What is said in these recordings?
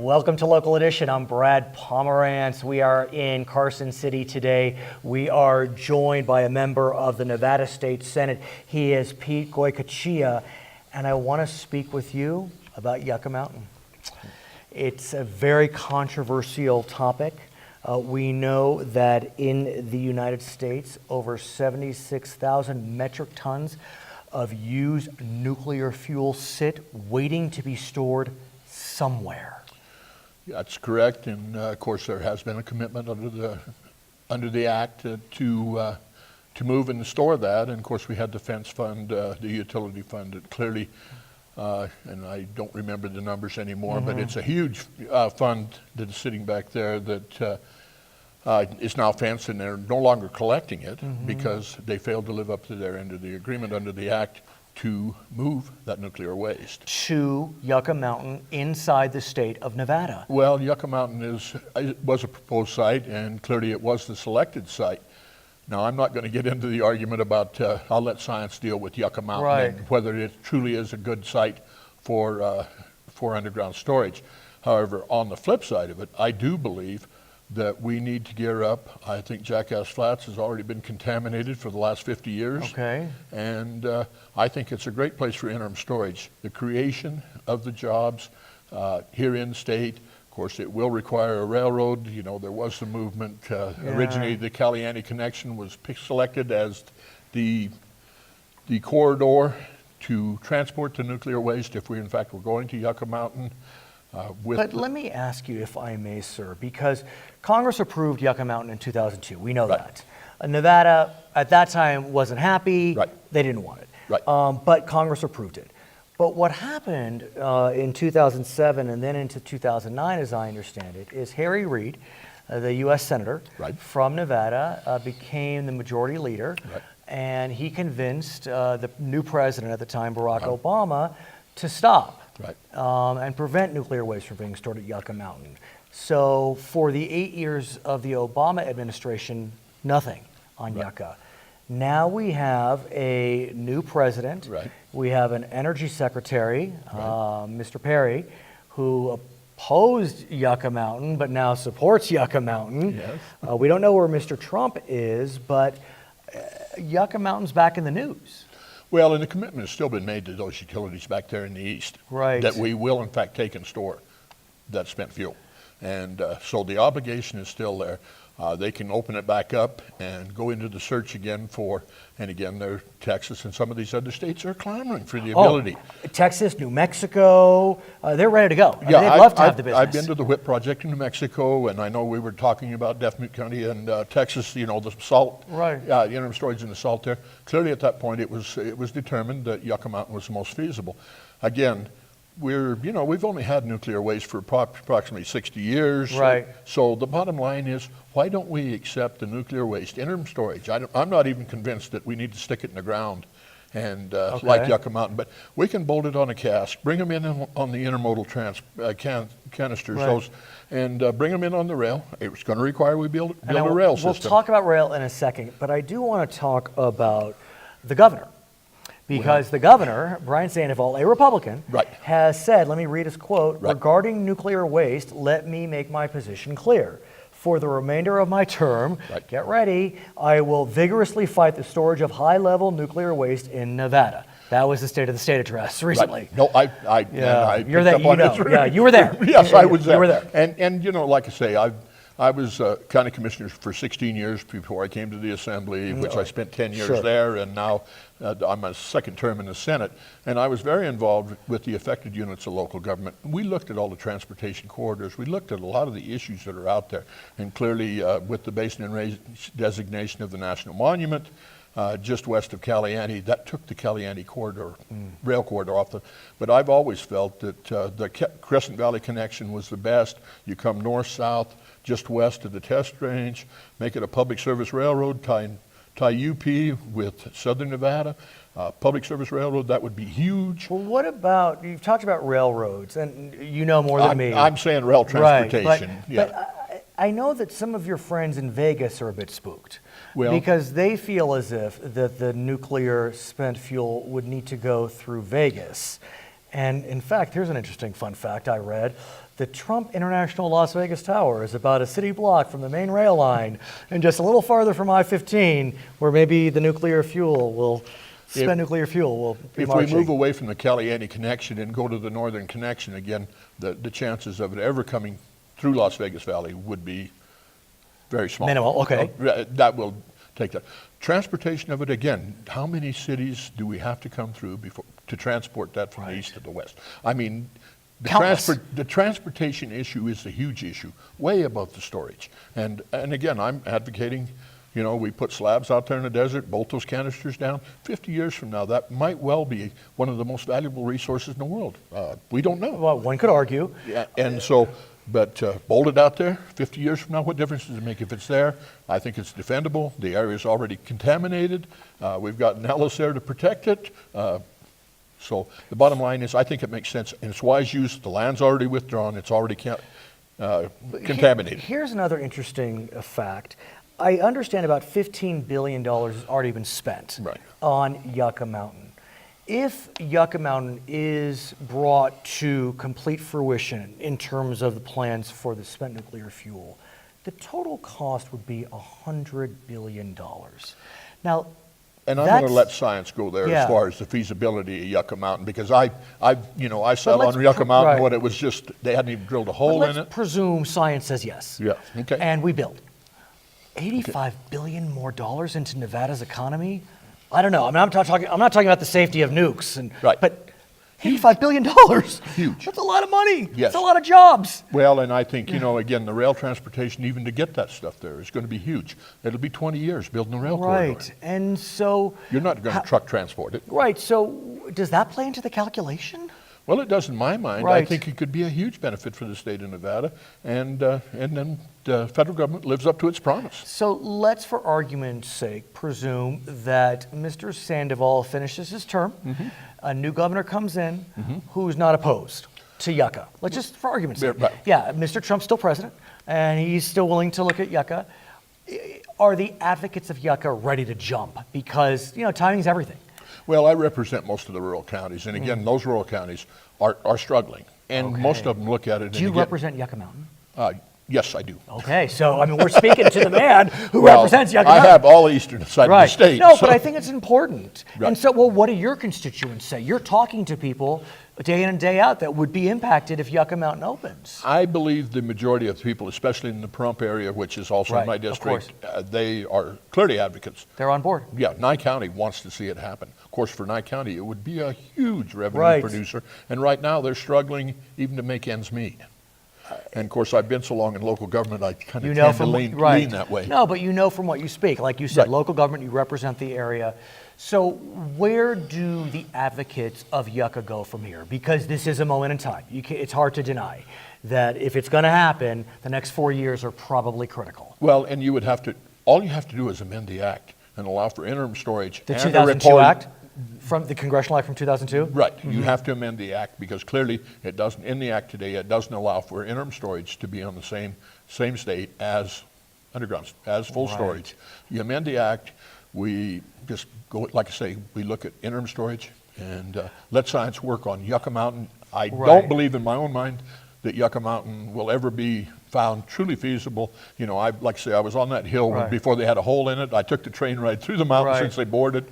Welcome to Local Edition. I'm Brad Pomerance. We are in Carson City today. We are joined by a member of the Nevada State Senate. He is Pete Goicoechea, and I want to speak with you about Yucca Mountain. It's a very controversial topic. We know that in the United States, over 76,000 metric tons of used nuclear fuel sit waiting to be stored somewhere. That's correct, and of course there has been a commitment under the act to move and store that. And of course we had the fence fund, the utility fund that clearly, and I don't remember the numbers anymore, but it's a huge fund that is sitting back there that is now fenced, and they're no longer collecting it because they failed to live up to their end of the agreement under the act to move that nuclear waste to Yucca Mountain inside the state of Nevada. Well, Yucca Mountain was a proposed site, and clearly it was the selected site. Now, I'm not going to get into the argument about, I'll let science deal with Yucca Mountain and whether it truly is a good site for underground storage. However, on the flip side of it, I do believe that we need to gear up. I think Jackass Flats has already been contaminated for the last 50 years. Okay. And I think it's a great place for interim storage. The creation of the jobs here in state, of course, it will require a railroad. You know, there was some movement. Originally, the Caliani connection was selected as the corridor to transport the nuclear waste if we, in fact, were going to Yucca Mountain. But let me ask you, if I may, sir, because Congress approved Yucca Mountain in 2002. We know that. Nevada, at that time, wasn't happy. They didn't want it. But Congress approved it. But what happened in 2007 and then into 2009, as I understand it, is Harry Reid, the U.S. Senator from Nevada, became the majority leader. And he convinced the new president at the time, Barack Obama, to stop. And prevent nuclear waste from being stored at Yucca Mountain. So for the 8 years of the Obama administration, nothing on Yucca. Now we have a new president. We have an energy secretary, Mr. Perry, who opposed Yucca Mountain but now supports Yucca Mountain. We don't know where Mr. Trump is, but Yucca Mountain's back in the news. Well, and the commitment has still been made to those utilities back there in the east that we will, in fact, take and store that spent fuel. And so the obligation is still there. They can open it back up and go into the search again for, and again, Texas and some of these other states are clamoring for the ability. Texas, New Mexico, they're ready to go. They'd love to have the business. I've been to the WHIP project in New Mexico, and I know we were talking about Death Mute County and Texas, you know, the salt, interim storage in the salt there. Clearly at that point it was determined that Yucca Mountain was the most feasible. Again, we've only had nuclear waste for approximately 60 years. So the bottom line is, why don't we accept the nuclear waste interim storage? I'm not even convinced that we need to stick it in the ground and like Yucca Mountain, but we can bolt it on a cask, bring them in on the intermodal canisters, and bring them in on the rail. It's going to require we build a rail system. We'll talk about rail in a second, but I do want to talk about the governor. Because the governor, Brian Sandoval, a Republican, has said, let me read his quote, regarding nuclear waste, let me make my position clear. For the remainder of my term, get ready, I will vigorously fight the storage of high-level nuclear waste in Nevada. That was the State of the State address recently. No, I you're there, you know. Yeah, you were there. Yes, I was there. You were there. And you know, like I say, I was county commissioner for 16 years before I came to the Assembly, which I spent 10 years there, and now I'm a second term in the Senate. And I was very involved with the affected units of local government. We looked at all the transportation corridors. We looked at a lot of the issues that are out there. And clearly, with the Basin and Range designation of the National Monument, just west of Caliani, that took the Caliani corridor, rail corridor off the, but I've always felt that the Crescent Valley connection was the best. You come north-south, just west of the test range, make it a public service railroad, tie UP with Southern Nevada, public service railroad, that would be huge. Well, what about, you've talked about railroads, and you know more than me. I'm saying rail transportation. But I know that some of your friends in Vegas are a bit spooked. Because they feel as if that the nuclear spent fuel would need to go through Vegas. And in fact, here's an interesting fun fact I read. The Trump International Las Vegas Tower is about a city block from the main rail line and just a little farther from I-15, where maybe the nuclear fuel will, spent nuclear fuel will be If marching. we move away from the Caliente connection and go to the northern connection, again, the chances of it ever coming through Las Vegas Valley would be very small. Minimal, okay. That will take that. Transportation of it, again, how many cities do we have to come through before to transport that from the east to the west? I mean, the transportation issue is a huge issue, way above the storage. And again, I'm advocating, you know, we put slabs out there in the desert, bolt those canisters down. 50 years from now, that might well be one of the most valuable resources in the world. We don't know. Well, one could argue. Yeah, and so, but bolt it out there, 50 years from now, what difference does it make if it's there? I think it's defendable. The area is already contaminated. We've got Nellis there to protect it. So the bottom line is, I think it makes sense, and it's wise use. The land's already withdrawn. It's already contaminated. Here's another interesting fact. I understand about $15 billion has already been spent on Yucca Mountain. If Yucca Mountain is brought to complete fruition in terms of the plans for the spent nuclear fuel, the total cost would be $100 billion. Now, and I'm going to let science go there as far as the feasibility of Yucca Mountain, because I saw on Yucca Mountain what it was just, they hadn't even drilled a hole in it. Let's presume science says yes. Yeah, okay. And we build. $85 billion more dollars into Nevada's economy? I don't know. I mean, I'm not talking about the safety of nukes, but $85 billion. Huge. That's a lot of money. Yes. That's a lot of jobs. Well, and I think, you know, again, the rail transportation, even to get that stuff there, is going to be huge. It'll be 20 years building a rail corridor. Right. And so... You're not going to truck transport it. Right. So does that play into the calculation? Well, it does in my mind. I think it could be a huge benefit for the state of Nevada, and then the federal government lives up to its promise. So let's, for argument's sake, presume that Mr. Sandoval finishes his term, a new governor comes in who's not opposed to Yucca. Let's just, for argument's sake. Yeah, Mr. Trump's still president, and he's still willing to look at Yucca. Are the advocates of Yucca ready to jump? Because, you know, timing's everything. Well, I represent most of the rural counties, and again, those rural counties are struggling, and most of them look at it. Do you represent Yucca Mountain? Yes, I do. Okay, so I mean, we're speaking to the man who represents Yucca Mountain. I have all the eastern side of the state. No, but I think it's important. And so, well, what do your constituents say? You're talking to people day in and day out that would be impacted if Yucca Mountain opens. I believe the majority of people, especially in the Pahrump area, which is also in my district, they are clearly advocates. They're on board. Yeah, Nye County wants to see it happen. Of course, for Nye County, it would be a huge revenue producer. And right now, they're struggling even to make ends meet. And of course, I've been so long in local government, I kind of tend to lean that way. No, but you know from what you speak. Like you said, local government, you represent the area. So where do the advocates of Yucca go from here? Because this is a moment in time. It's hard to deny that if it's going to happen, the next 4 years are probably critical. Well, and you would have to, all you have to do is amend the act and allow for interim storage. The 2002 Act? From the Congressional Act from 2002? Right. You have to amend the act because clearly it doesn't, in the act today, it doesn't allow for interim storage to be on the same state as underground, as full storage. You amend the act, we just go, like I say, we look at interim storage and let science work on Yucca Mountain. I don't believe in my own mind that Yucca Mountain will ever be found truly feasible. You know, like I say, I was on that hill before they had a hole in it. I took the train ride through the mountain since they bored it.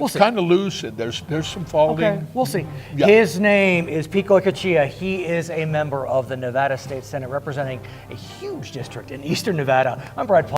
It's kind of loose. There's some faulting. Okay, we'll see. Yeah. His name is Goicoechea. He is a member of the Nevada State Senate representing a huge district in eastern Nevada. I'm Brad Paul.